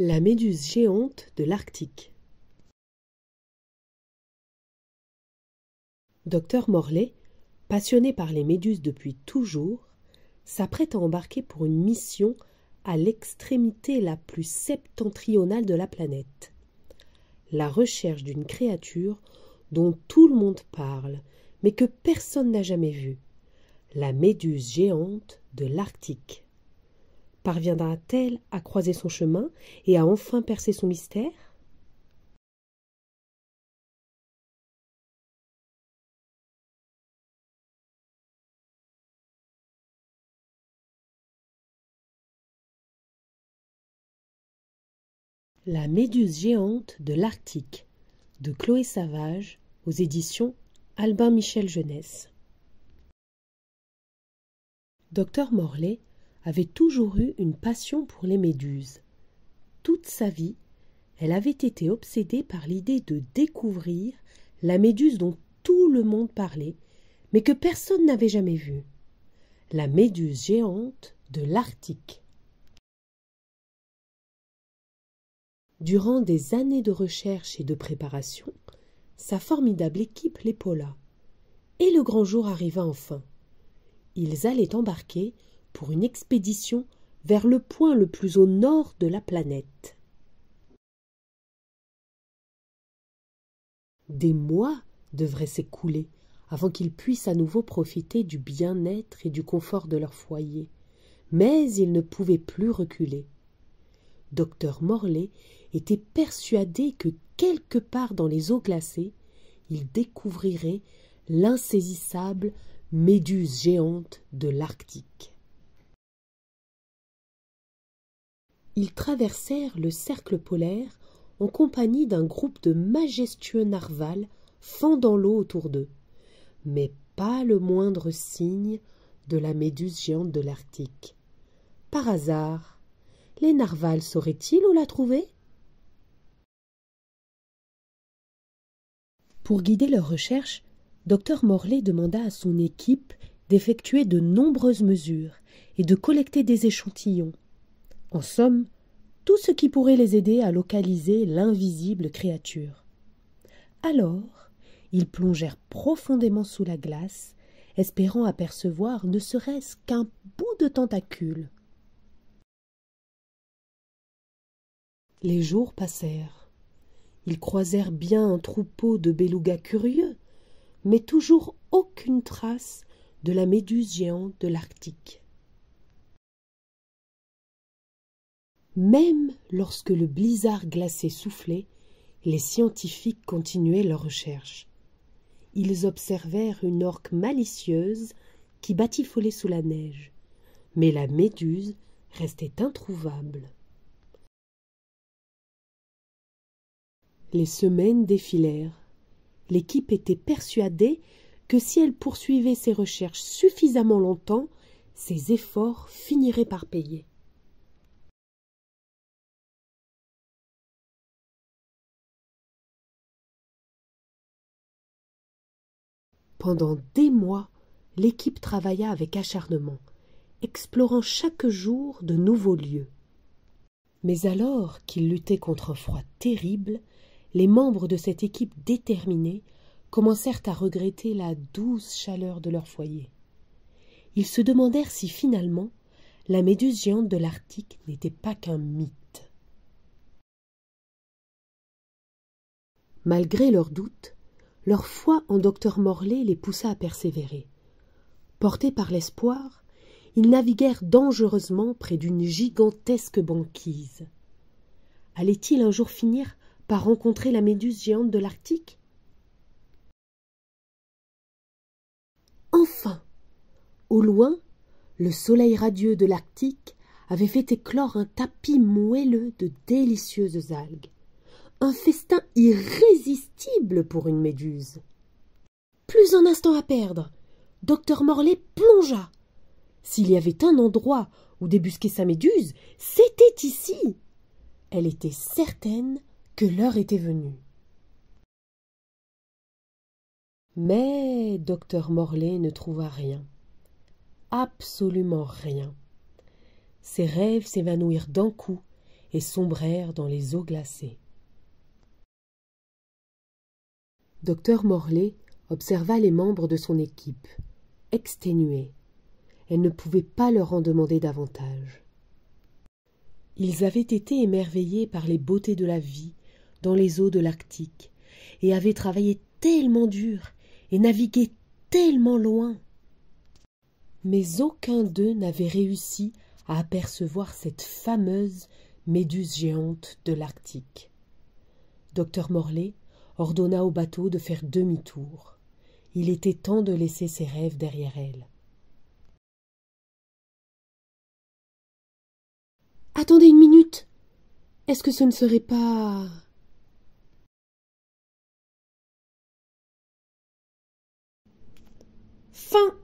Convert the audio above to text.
La méduse géante de l'Arctique. Dr Morley, passionné par les méduses depuis toujours, s'apprête à embarquer pour une mission à l'extrémité la plus septentrionale de la planète. La recherche d'une créature dont tout le monde parle, mais que personne n'a jamais vue. La méduse géante de l'Arctique. Parviendra-t-elle à croiser son chemin et à enfin percer son mystère? La méduse géante de l'Arctique de Chloé Savage aux éditions Albin Michel Jeunesse. Dr Morley avait toujours eu une passion pour les méduses. Toute sa vie, elle avait été obsédée par l'idée de découvrir la méduse dont tout le monde parlait, mais que personne n'avait jamais vue. La méduse géante de l'Arctique. Durant des années de recherche et de préparation, sa formidable équipe l'épaula. Et le grand jour arriva enfin. Ils allaient embarquer pour une expédition vers le point le plus au nord de la planète. Des mois devraient s'écouler avant qu'ils puissent à nouveau profiter du bien-être et du confort de leur foyer, mais ils ne pouvaient plus reculer. Dr Morley était persuadé que quelque part dans les eaux glacées, il découvrirait l'insaisissable méduse géante de l'Arctique. Ils traversèrent le cercle polaire en compagnie d'un groupe de majestueux narvals fendant l'eau autour d'eux, mais pas le moindre signe de la méduse géante de l'Arctique. Par hasard, les narvals sauraient-ils où la trouver? Pour guider leurs recherches, Dr Morley demanda à son équipe d'effectuer de nombreuses mesures et de collecter des échantillons. En somme, tout ce qui pourrait les aider à localiser l'invisible créature. Alors, ils plongèrent profondément sous la glace, espérant apercevoir ne serait-ce qu'un bout de tentacule. Les jours passèrent. Ils croisèrent bien un troupeau de belugas curieux, mais toujours aucune trace de la méduse géante de l'Arctique. Même lorsque le blizzard glacé soufflait, les scientifiques continuaient leurs recherches. Ils observèrent une orque malicieuse qui batifolait sous la neige, mais la méduse restait introuvable. Les semaines défilèrent. L'équipe était persuadée que si elle poursuivait ses recherches suffisamment longtemps, ses efforts finiraient par payer. Pendant des mois, l'équipe travailla avec acharnement, explorant chaque jour de nouveaux lieux. Mais alors qu'ils luttaient contre un froid terrible, les membres de cette équipe déterminée commencèrent à regretter la douce chaleur de leur foyer. Ils se demandèrent si finalement la méduse géante de l'Arctique n'était pas qu'un mythe. Malgré leurs doutes, leur foi en Dr Morley les poussa à persévérer. Portés par l'espoir, ils naviguèrent dangereusement près d'une gigantesque banquise. Allait-il un jour finir par rencontrer la méduse géante de l'Arctique? Enfin, au loin, le soleil radieux de l'Arctique avait fait éclore un tapis moelleux de délicieuses algues. Un festin irrésistible pour une méduse. Plus un instant à perdre. Dr Morley plongea. S'il y avait un endroit où débusquer sa méduse, c'était ici. Elle était certaine que l'heure était venue. Mais Dr Morley ne trouva rien. Absolument rien. Ses rêves s'évanouirent d'un coup, et sombrèrent dans les eaux glacées. Docteur Morlaix observa les membres de son équipe, exténués. Elle ne pouvait pas leur en demander davantage. Ils avaient été émerveillés par les beautés de la vie dans les eaux de l'Arctique et avaient travaillé tellement dur et navigué tellement loin. Mais aucun d'eux n'avait réussi à apercevoir cette fameuse méduse géante de l'Arctique. Docteur Morlaix ordonna au bateau de faire demi-tour. Il était temps de laisser ses rêves derrière elle. « Attendez une minute. Est-ce que ce ne serait pas... » Fin.